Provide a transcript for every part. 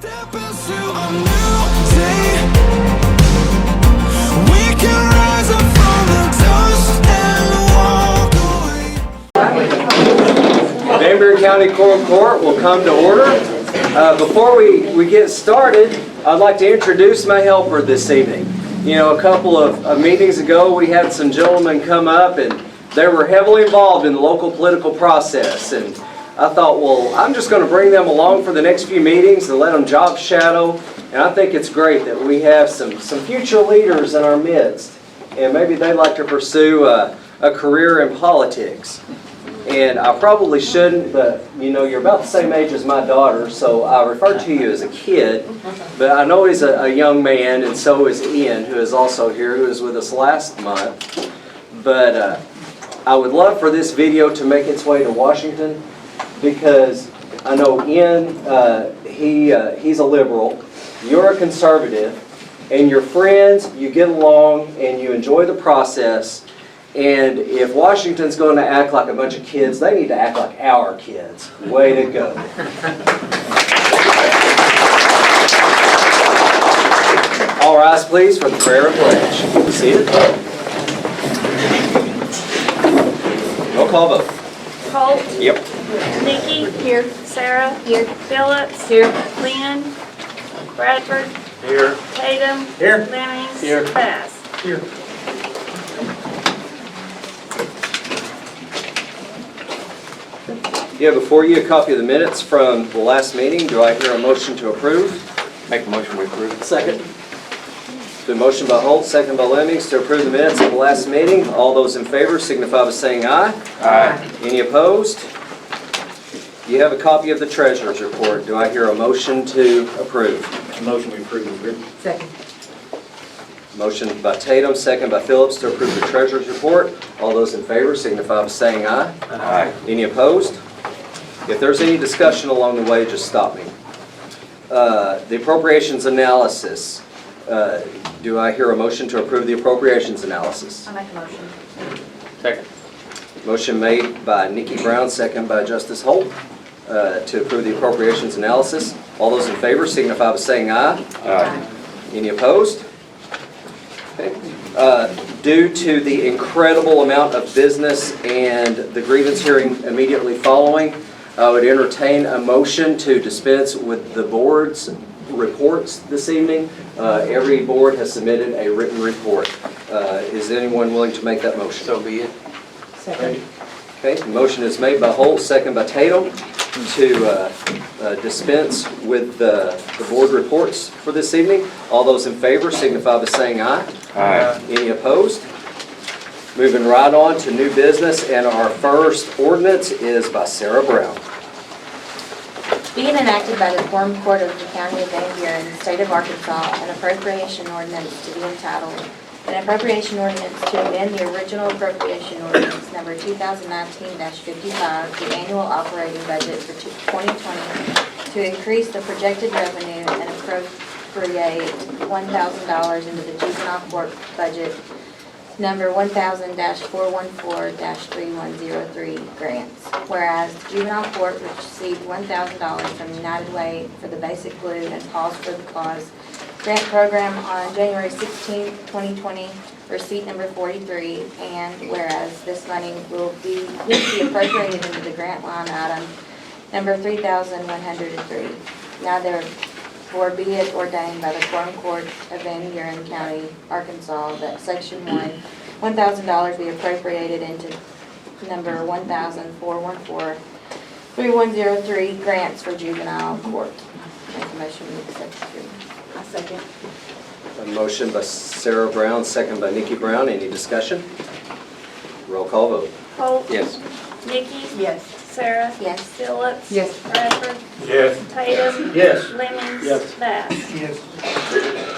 Step into a new day. We can rise up from the dust and walk away. Van Buren County Quorum Court will come to order. Before we get started, I'd like to introduce my helper this evening. You know, a couple of meetings ago, we had some gentlemen come up and they were heavily involved in the local political process. And I thought, well, I'm just going to bring them along for the next few meetings and let them job shadow. And I think it's great that we have some future leaders in our midst. And maybe they'd like to pursue a career in politics. And I probably shouldn't, but you know, you're about the same age as my daughter, so I refer to you as a kid. But I know he's a young man, and so is Ian, who is also here, who was with us last month. But I would love for this video to make its way to Washington, because I know Ian, he's a liberal, you're a conservative, and you're friends, you get along, and you enjoy the process. And if Washington's going to act like a bunch of kids, they need to act like our kids. Way to go. All rise, please, for the prayer and pledge. Be seated. Roll call vote. Holt. Yep. Nikki. Here. Sarah. Here. Phillips. Here. Lynn. Bradford. Here. Tatum. Here. Lemmings. Here. Bass. Here. You have before you a copy of the minutes from the last meeting. Do I hear a motion to approve? Make a motion to approve. Second. The motion by Holt, second by Lemmings to approve the minutes of the last meeting. All those in favor signify by saying aye. Aye. Any opposed? You have a copy of the treasurer's report. Do I hear a motion to approve? Motion we approve is written. Second. Motion by Tatum, second by Phillips to approve the treasurer's report. All those in favor signify by saying aye. Aye. Any opposed? If there's any discussion along the way, just stop me. The appropriations analysis. Do I hear a motion to approve the appropriations analysis? I make a motion. Second. Motion made by Nikki Brown, second by Justice Holt, to approve the appropriations analysis. All those in favor signify by saying aye. Aye. Any opposed? Okay. Due to the incredible amount of business and the grievance hearing immediately following, I would entertain a motion to dispense with the board's reports this evening. Every board has submitted a written report. Is anyone willing to make that motion? So be it. Second. Okay, the motion is made by Holt, second by Tatum, to dispense with the board reports for this evening. All those in favor signify by saying aye. Aye. Any opposed? Moving right on to new business, and our first ordinance is by Sarah Brown. Being enacted by the Quorum Court of the County of Van Buren, State of Arkansas, an appropriation ordinance to be entitled, an appropriation ordinance to amend the original appropriation ordinance number 2019-55, the annual operating budget for 2020, to increase the projected revenue and appropriate $1,000 into the juvenile court budget number 1000-414-3103 grants. Whereas the juvenile court received $1,000 from United Way for the Basic Blue and Pause for the Cause grant program on January 16, 2020, receipt number 43, and whereas this money will be appropriated into the grant line item number 3,103. Now therefore be it ordained by the Quorum Court of Van Buren County, Arkansas, that Section 1, $1,000 be appropriated into number 1000-414-3103 grants for juvenile court. Make a motion to accept the agreement. I second. A motion by Sarah Brown, second by Nikki Brown. Any discussion? Roll call vote. Holt. Yes. Nikki. Yes. Sarah. Yes. Phillips. Yes. Bradford. Yes. Tatum. Yes. Lemmings. Yes. Bass. Yes.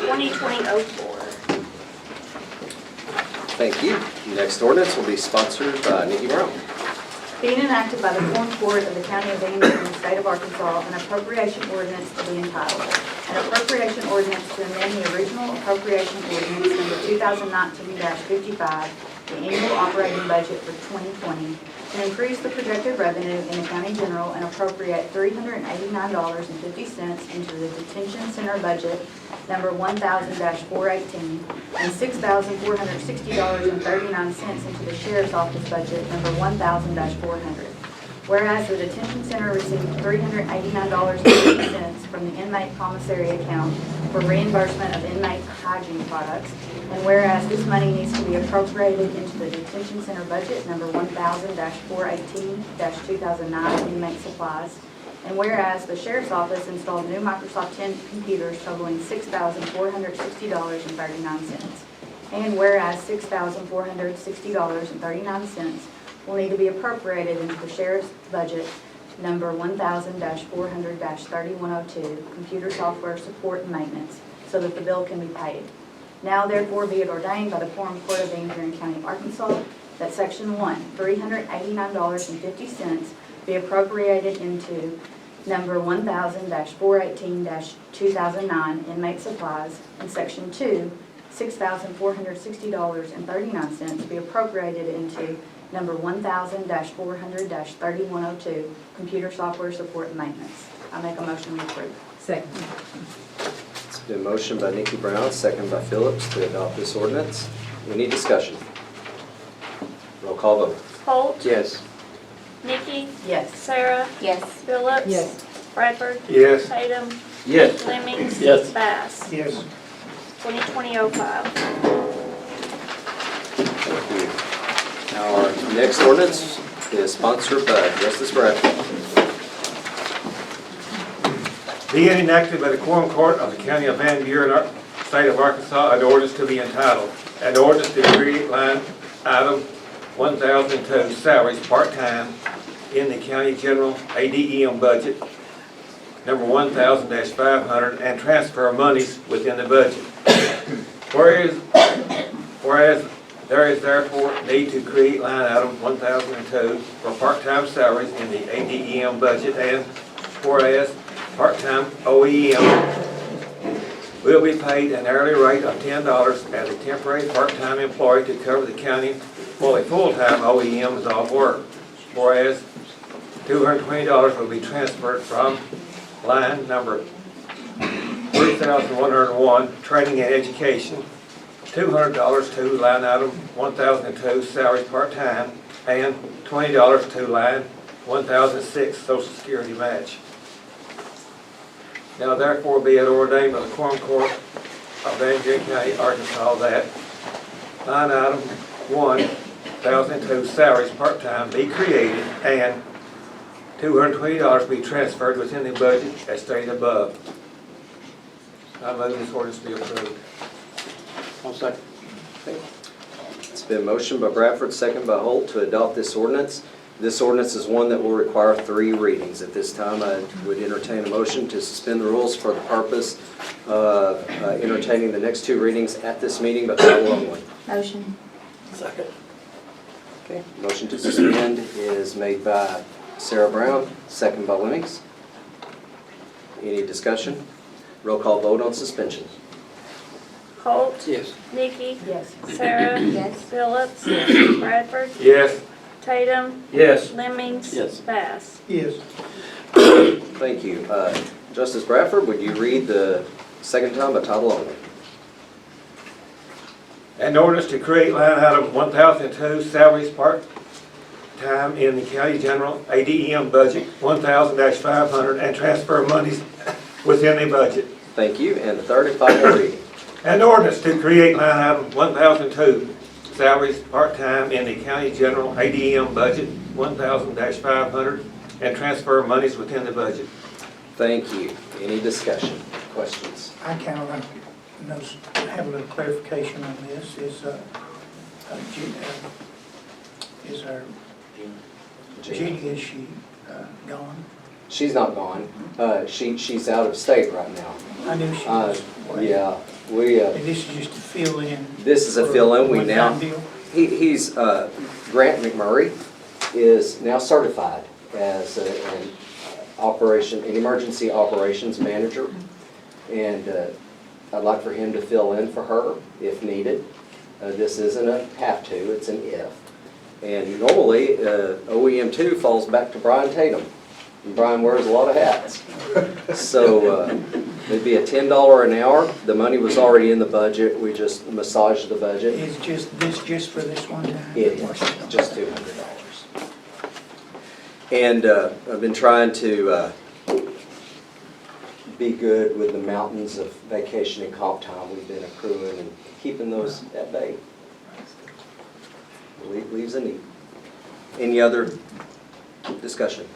2020-04. Thank you. Next ordinance will be sponsored by Nikki Brown. Being enacted by the Quorum Court of the County of Van Buren, State of Arkansas, an appropriation ordinance to be entitled, an appropriation ordinance to amend the original appropriation ordinance number 2019-55, the annual operating budget for 2020, and increase the projected revenue in the county general and appropriate $389.50 into the detention center budget number 1000-418 and $6,460.39 into the sheriff's office budget number 1000-400. Whereas the detention center received $389.50 from the inmate commissary account for reimbursement of inmate hygiene products, and whereas this money needs to be appropriated into the detention center budget number 1000-418-2009 inmate supplies, and whereas the sheriff's office installed new Microsoft 10 computers totaling $6,460.39, and whereas $6,460.39 will need to be appropriated into the sheriff's budget number 1000-400-3102, computer software support and maintenance, so that the bill can be paid. Now therefore be it ordained by the Quorum Court of Buren County, Arkansas, that Section 1, $389.50 be appropriated into number 1000-418-2009 inmate supplies, and Section 2, $6,460.39 be appropriated into number 1000-400-3102, computer software support and maintenance. I make a motion to approve. Second. It's been motioned by Nikki Brown, second by Phillips, to adopt this ordinance. Any discussion? Roll call vote. Holt, Yes. Nikki, Yes. Sarah, Yes. Phillips. Yes. Bradford, Yes. Tatum, Yes. Lemmings. Yes. Bass. Yes. 2020-05. Thank you. Our next ordinance is sponsored by Justice Bradford. Be it enacted by the Quorum Court of the County of Van Buren, State of Arkansas, an ordinance to be entitled, an ordinance to create line item 1002 salaries part-time in the county general ADEM budget, number 1000-500, and transfer monies within the budget. Whereas there is therefore need to create line item 1002 for part-time salaries in the ADEM budget, and whereas part-time OEM will be paid an hourly rate of $10 as a temporary part-time employee to cover the county while a full-time OEM is off work. Whereas $220 will be transferred from line number 3101, training and education, $200 to line item 1002, salaries part-time, and $20 to line 1006, social security match. Now therefore be it ordained by the Quorum Court of Van Buren County, Arkansas, that line item 1002, salaries part-time, be created and $220 be transferred within the budget as stated above. I move this ordinance be approved. I'll second. It's been motioned by Bradford, second by Holt, to adopt this ordinance. This ordinance is one that will require 3 readings. At this time, I would entertain a motion to suspend the rules for the purpose of entertaining the next 2 readings at this meeting, but title only. Motion. Second. Okay. Motion to suspend is made by Sarah Brown, second by Lemmings. Any discussion? Roll call vote on suspension. Holt, Yes. Nikki, Yes. Sarah, Yes. Phillips, Bradford, Yes. Tatum, Yes. Lemmings. Yes. Bass. Yes. Thank you. Justice Bradford, would you read the second time by title only? An ordinance to create line item 1002, salaries part-time in the county general ADEM budget, 1000-500, and transfer monies within the budget. Thank you. And the third and final reading. An ordinance to create line item 1002, salaries part-time in the county general ADEM budget, 1000-500, and transfer monies within the budget. Thank you. Any discussion, questions? I kind of like to have a little clarification on this. Is our Jeannie, is she gone? She's not gone. She's out of state right now. I knew she was. away. Yeah, we. And this is just to fill in. This is a fill-in. We now. One-time deal? He's Grant McMurray is now certified as an emergency operations manager, and I'd like for him to fill in for her if needed. This isn't a have to; it's an if. And normally, OEM 2 falls back to Brian Tatum. And Brian wears a lot of hats. So it'd be a $10 an hour. The money was already in the budget. We just massaged the budget. Is this just for this one time? It is, just $200. And I've been trying to be good with the mountains of vacation and comp time we've been accruing and keeping those at bay. Leaves a need. Any other discussion?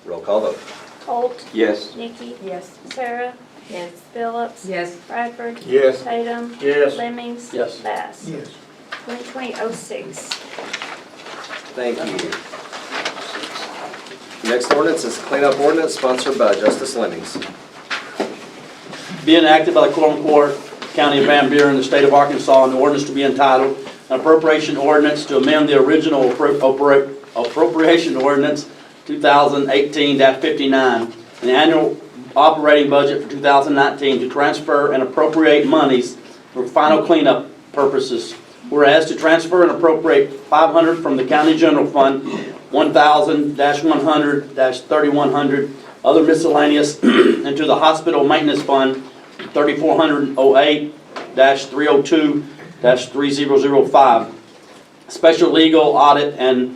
Roll call vote. Holt, Yes. Nikki, Yes. Sarah, Yes. Phillips, Yes. Bradford, Yes. Tatum, Yes. Lemmings, Yes. Bass. Yes. 2020-06. Thank you. Next ordinance is cleanup ordinance sponsored by Justice Lemmings. Be enacted by the Quorum Court, County of Van Buren, the State of Arkansas, an ordinance to be entitled, an appropriation ordinance to amend the original appropriation ordinance 2018-59, and the annual operating budget for 2019 to transfer and appropriate monies for final cleanup purposes. Whereas to transfer and appropriate $500 from the County General Fund, $1,000-100-3100, other miscellaneous, into the Hospital Maintenance Fund, $3,408-302-3005. Special legal audit and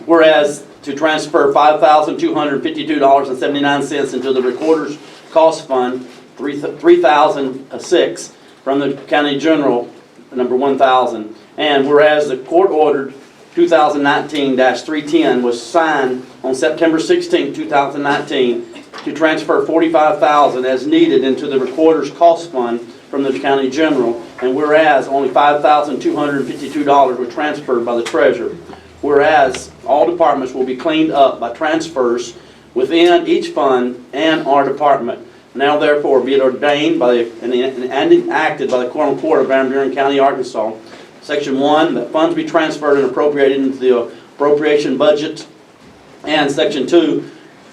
whereas to transfer $5,252.79 into the Recorder's Cost Fund, $3,006 from the County General, number 1,000. And whereas the court ordered 2019-310 was signed on September 16, 2019 to transfer $45,000 as needed into the Recorder's Cost Fund from the County General. And whereas only $5,252 were transferred by the Treasurer. Whereas all departments will be cleaned up by transfers within each fund and our department. Now therefore be it ordained by and enacted by the Quorum Court of Van Buren County, Arkansas. Section 1, that funds be transferred and appropriated into the appropriation budget. And Section 2,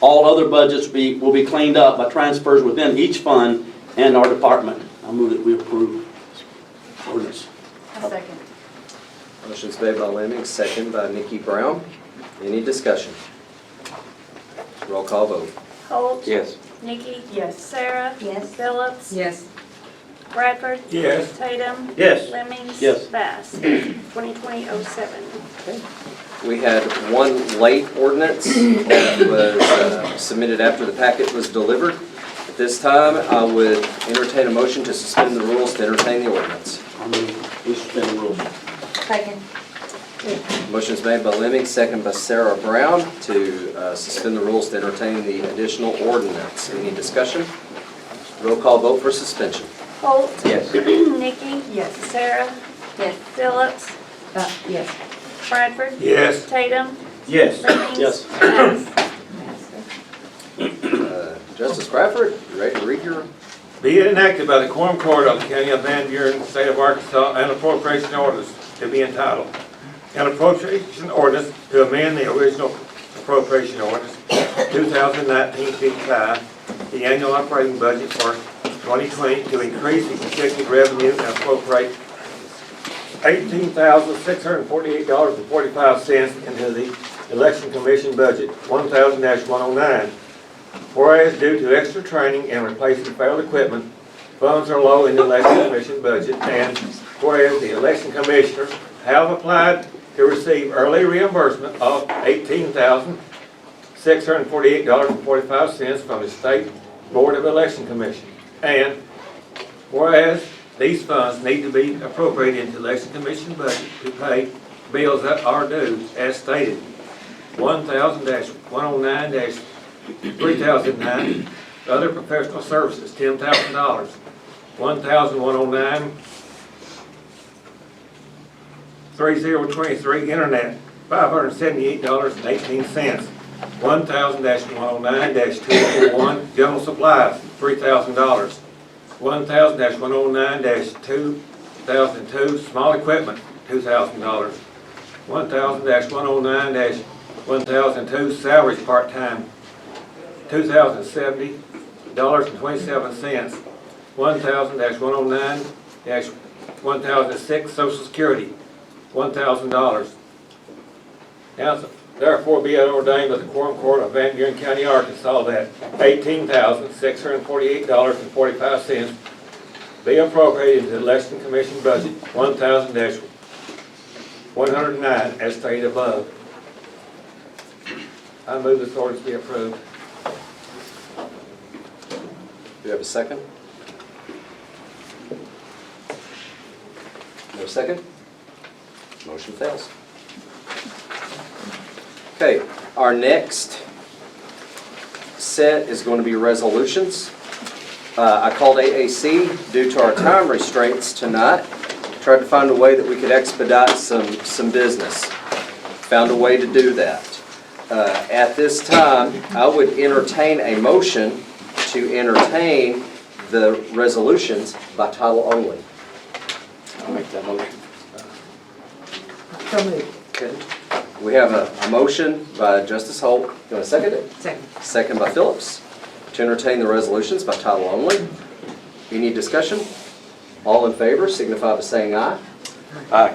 all other budgets will be cleaned up by transfers within each fund and our department. I move that we approve ordinance. A second. Motion's made by Lemmings, second by Nikki Brown. Any discussion? Roll call vote. Holt, Yes. Nikki, Yes. Sarah, Yes. Phillips, Yes. Bradford, Yes. Tatum, Yes. Lemmings, Yes. Bass. 2020-07. We had one late ordinance that was submitted after the packet was delivered. At this time, I would entertain a motion to suspend the rules to entertain the ordinance. I move we suspend the rules. Second. Motion's made by Lemmings, second by Sarah Brown to suspend the rules to entertain the additional ordinance. Any discussion? Roll call vote for suspension. Holt, Yes. Nikki, Yes. Sarah, Yes. Phillips, Yes. Bradford, Yes. Tatum, Yes. Lemmings, Yes. Bass. Justice Bradford, you ready to read your? Be it enacted by the Quorum Court of the County of Van Buren, State of Arkansas, an appropriation ordinance to be entitled, an appropriation ordinance to amend the original appropriation ordinance 2019-55, the annual operating budget for 2020 to increase the projected revenue and appropriate $18,648.45 into the Election Commission budget 1000-109. Whereas due to extra training and replacing failed equipment, funds are low in the Election Commission budget, and whereas the election commissioners have applied to receive early reimbursement of $18,648.45 from the State Board of Election Commission, and whereas these funds need to be appropriated into the Election Commission budget to pay bills that are due as stated. 1000-109-3009, other professional services, $10,000. 1001-3023, internet, $578.18. 1000-109-241, general supplies, $3,000. 1000-109-2002, small equipment, $2,000. 1000-109-1002, salaries part-time, $2,070.27. 1000-109-1006, social security, $1,000. Now, therefore be it ordained by the Quorum Court of Van Buren County, Arkansas, that $18,648.45 be appropriated into the election commission budget 1,000-109 as stated above. I move this ordinance be approved. Do you have a second? No second? Motion fails. Okay, our next set is going to be resolutions. I called AAC due to our time restraints tonight. Tried to find a way that we could expedite some business. Found a way to do that. At this time, I would entertain a motion to entertain the resolutions by title only. I'll make that motion. Okay. We have a motion by Justice Holt. You want to second it? Second. Second by Phillips to entertain the resolutions by title only. Any discussion? All in favor signify by saying aye. Aye.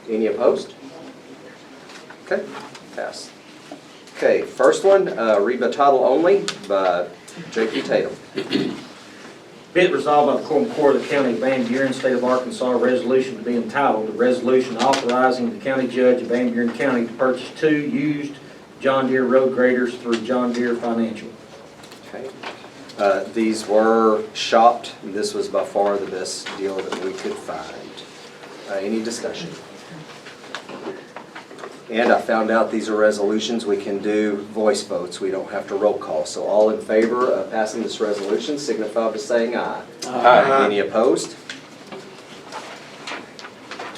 Any opposed? Okay, pass. Okay, first one, read by title only by J.P. Tatum. Be it resolved by the Quorum Court of the County of Van Buren, State of Arkansas, a resolution to be entitled, a resolution authorizing the county judge of Van Buren County to purchase 2 used John Deere road graders through John Deere Financial. Okay. These were shopped. This was by far the best deal that we could find. Any discussion? And I found out these are resolutions we can do voice votes. We don't have to roll call. So all in favor of passing this resolution signify by saying aye. Aye. Any opposed?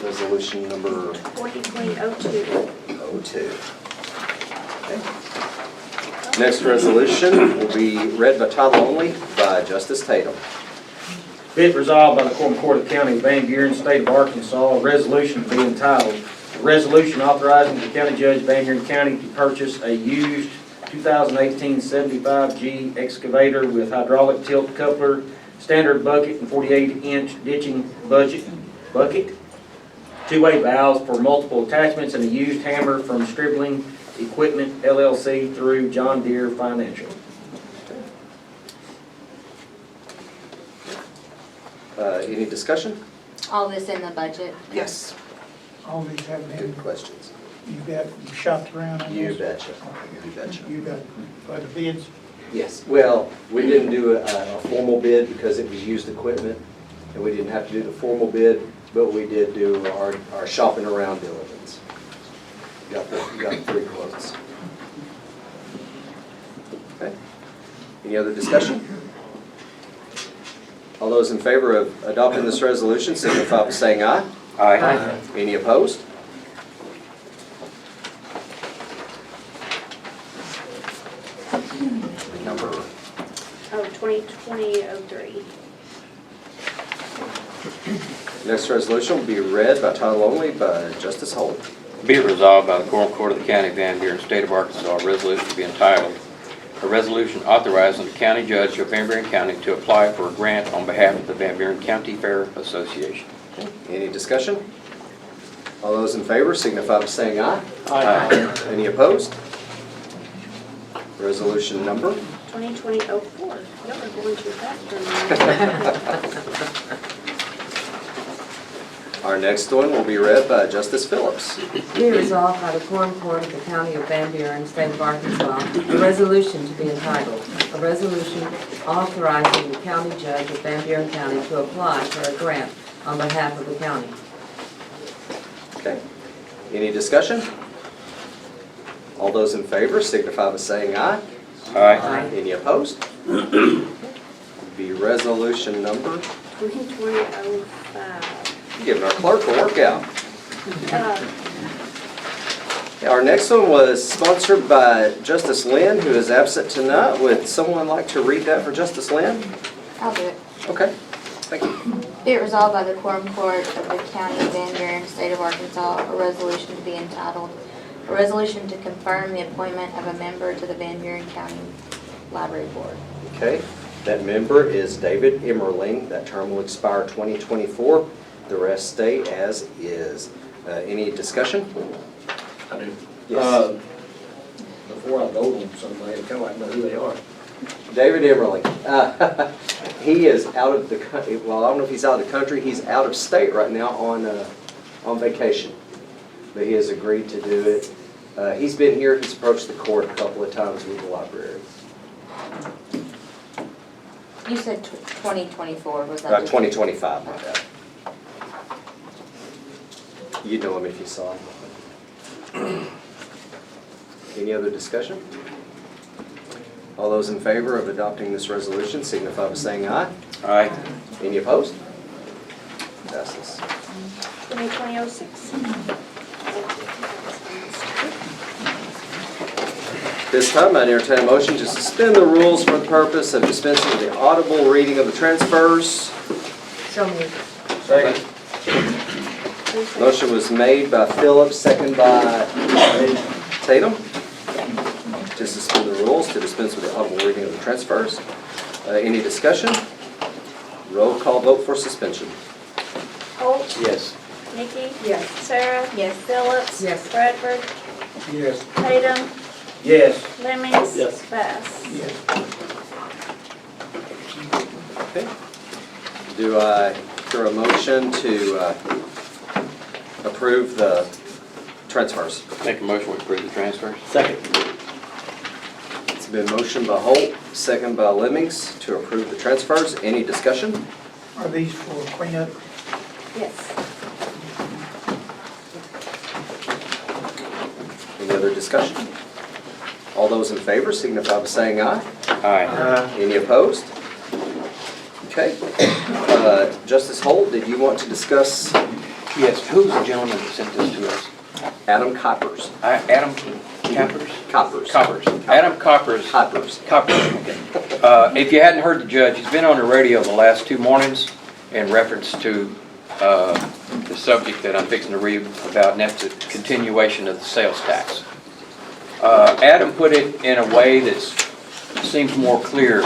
Resolution number 2020-02. 02. Okay. Next resolution will be read by title only by Justice Tatum. Be it resolved by the Quorum Court of the County of Van Buren, State of Arkansas, a resolution to be entitled, a resolution authorizing the county judge of Van Buren County to purchase a used 2018 75G excavator with hydraulic tilt coupler, standard bucket, and 48-inch ditching bucket, 2-way valves for multiple attachments, and a used hammer from Scribbling Equipment LLC through John Deere Financial. Any discussion? All this in the budget? Yes. All these have been, Good questions. you shopped around on You this? betcha. You betcha. You got, by the bids? Yes, well, we didn't do a formal bid because it was used equipment, and we didn't have to do the formal bid, but we did do our shopping around diligence. Got the 3 quotes. Okay. Any other discussion? All those in favor of adopting this resolution signify by saying aye. Aye. Any opposed? Number, 2020-03. next resolution will be read by title only by Justice Holt. Be it resolved by the Quorum Court of the County of Van Buren, State of Arkansas, a resolution to be entitled, a resolution authorizing the county judge of Van Buren County to apply for a grant on behalf of the Van Buren County Fair Association. Any discussion? All those in favor signify by saying aye. Aye. Any opposed? Resolution number? 2020-04. Y'all are going too fast for me. Our next one will be read by Justice Phillips. Be resolved by the Quorum Court of the County of Van Buren, State of Arkansas, a resolution to be entitled, a resolution authorizing the county judge of Van Buren County to apply for a grant on behalf of the county. Okay. Any discussion? All those in favor signify by saying aye. Aye. Any opposed? Be resolution number, 2020-05. giving our clerk a workout. Uh, Our next one was sponsored by Justice Lynn, who is absent tonight. Would someone like to read that for Justice Lynn? I'll do it. Okay, thank you. Be it resolved by the Quorum Court of the County of Van Buren, State of Arkansas, a resolution to be entitled, a resolution to confirm the appointment of a member to the Van Buren County Library Board. Okay, that member is David Emmerling. That term will expire 2024. The rest stay as is. Any discussion? I do. Yes. Before I vote on somebody, I kind of like to know who they are. David Emerly. He is out of the, well, I don't know if he's out of the country, he's out of state right now on vacation. But he has agreed to do it. He's been here, he's approached the court a couple of times with the library. You said 2024, was that? 2025, my bad. You'd know him if you saw him. Any other discussion? All those in favor of adopting this resolution signify by saying aye. Aye. Any opposed? Passes. 2020-06. This time, I entertain a motion to suspend the rules for the purpose of dispensing with the audible reading of the transfers. So moved. Second. Motion was made by Phillips, second by Tatum. To suspend the rules to dispense with the audible reading of the transfers. Any discussion? Roll call vote for suspension. Holt, Yes. Nikki, Yes. Sarah. Yes. Phillips. Yes. Bradford, Yes. Tatum, Yes. Lemmings. Yes. Bass. Yes. Okay. Do I hear a motion to approve the transfers? Make a motion to approve the transfers. Second. It's been motioned by Holt, second by Lemmings to approve the transfers. Any discussion? Are these for cleanup? Yes. Any other discussion? All those in favor signify by saying aye. Aye. Any opposed? Okay. Justice Holt, did you want to discuss Yes, who's the gentleman that sent this to us? Adam Coppers? Adam Cappers? Coppers. Coppers. Adam Coppers. Coppers. Coppers, okay. If you hadn't heard the judge, he's been on the radio the last 2 mornings in reference to the subject that I'm fixing to read about, and that's the continuation of the sales tax. Adam put it in a way that seems more clear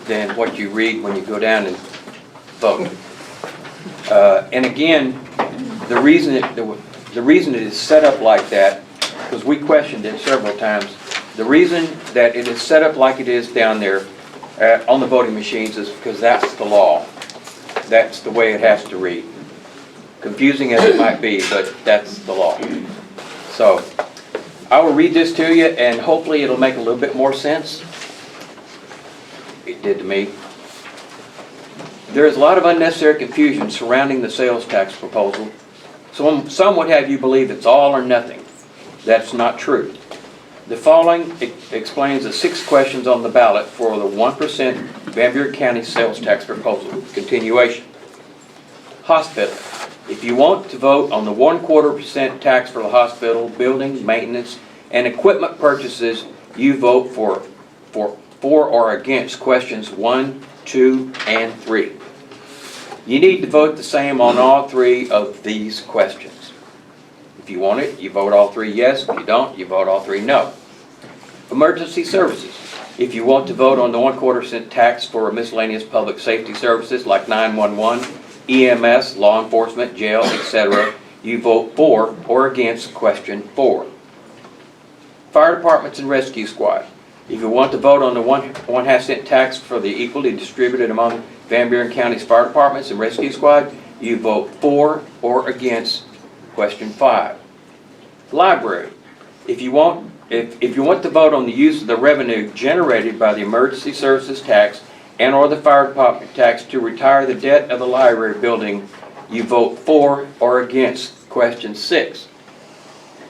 than what you read when you go down and vote. And again, the reason it is set up like that, because we questioned it several times, the reason that it is set up like it is down there on the voting machines is because that's the law. That's the way it has to read. Confusing as it might be, but that's the law. So, I will read this to you, and hopefully it'll make a little bit more sense. It did to me. There is a lot of unnecessary confusion surrounding the sales tax proposal. So some would have you believe it's all or nothing. That's not true. The following explains the 6 questions on the ballot for the 1% Van Buren County sales tax proposal. Continuation. Hospital. If you want to vote on the 1/4% tax for the hospital, building, maintenance, and equipment purchases, you vote for or against questions 1, 2, and 3. You need to vote the same on all 3 of these questions. If you want it, you vote all 3 yes. If you don't, you vote all 3 no. Emergency services. If you want to vote on the 1/4% tax for miscellaneous public safety services like 911, EMS, law enforcement, jail, etc., you vote for or against question 4. Fire departments and rescue squad. If you want to vote on the 1/2 cent tax for the equally distributed among Van Buren County's fire departments and rescue squad, you vote for or against question 5. Library. If you want to vote on the use of the revenue generated by the emergency services tax and or the fire department tax to retire the debt of the library building, you vote for or against question 6.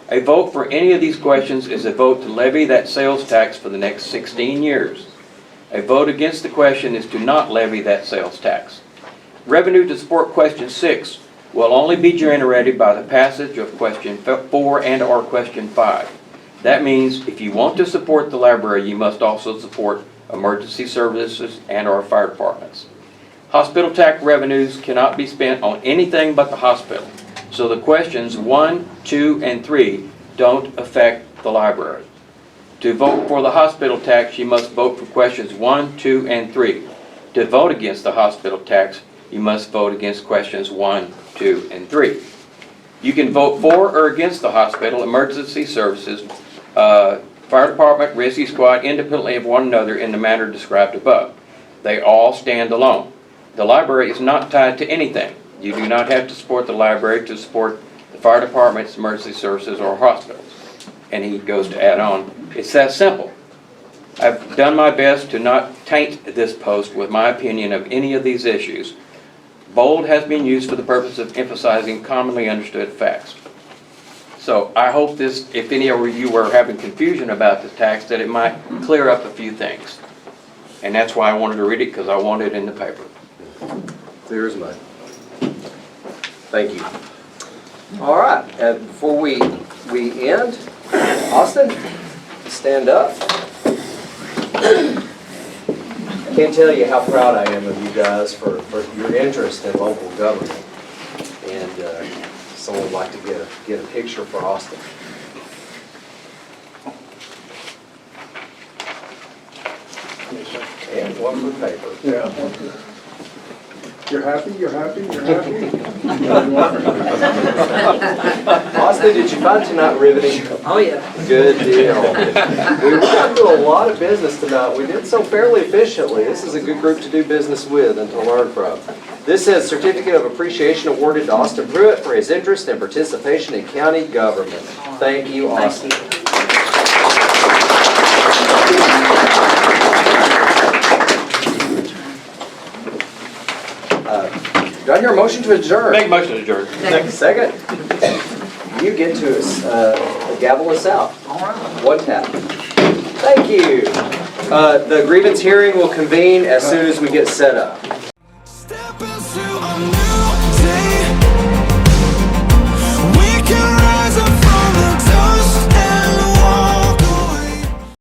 A vote for any of these questions is a vote to levy that sales tax for the next 16 years. A vote against the question is to not levy that sales tax. Revenue to support question 6 will only be generated by the passage of question 4 and or question 5. That means if you want to support the library, you must also support emergency services and or fire departments. Hospital tax revenues cannot be spent on anything but the hospital. So the questions 1, 2, and 3 don't affect the library. To vote for the hospital tax, you must vote for questions 1, 2, and 3. To vote against the hospital tax, you must vote against questions 1, 2, and 3. You can vote for or against the hospital, emergency services, fire department, rescue squad, independently of one another in the manner described above. They all stand alone. The library is not tied to anything. You do not have to support the library to support the fire department's emergency services or hospitals. And he goes to add on, it's that simple. I've done my best to not taint this post with my opinion of any of these issues. Bold has been used for the purpose of emphasizing commonly understood facts. So I hope this, if any of you were having confusion about the tax, that it might clear up a few things. And that's why I wanted to read it, because I want it in the paper. Clear as mud. Thank you. All right, before we end, Austin, stand up. I can't tell you how proud I am of you guys for your interest in local government. And someone would like to get a picture for Austin. And one for paper. Yeah. You're happy, you're happy, you're happy? Austin, did you find tonight riveting? Oh, yeah. Good deal. We got through a lot of business tonight. We did so fairly efficiently. This is a good group to do business with and to learn from. This says Certificate of Appreciation awarded to Austin Pruitt for his interest and participation in county government. Thank you, Austin. Do I hear a motion to adjourn? Make motion to adjourn. Second. You get to gavel us out. All right. One tap. Thank you. The grievance hearing will convene as soon as we get set up.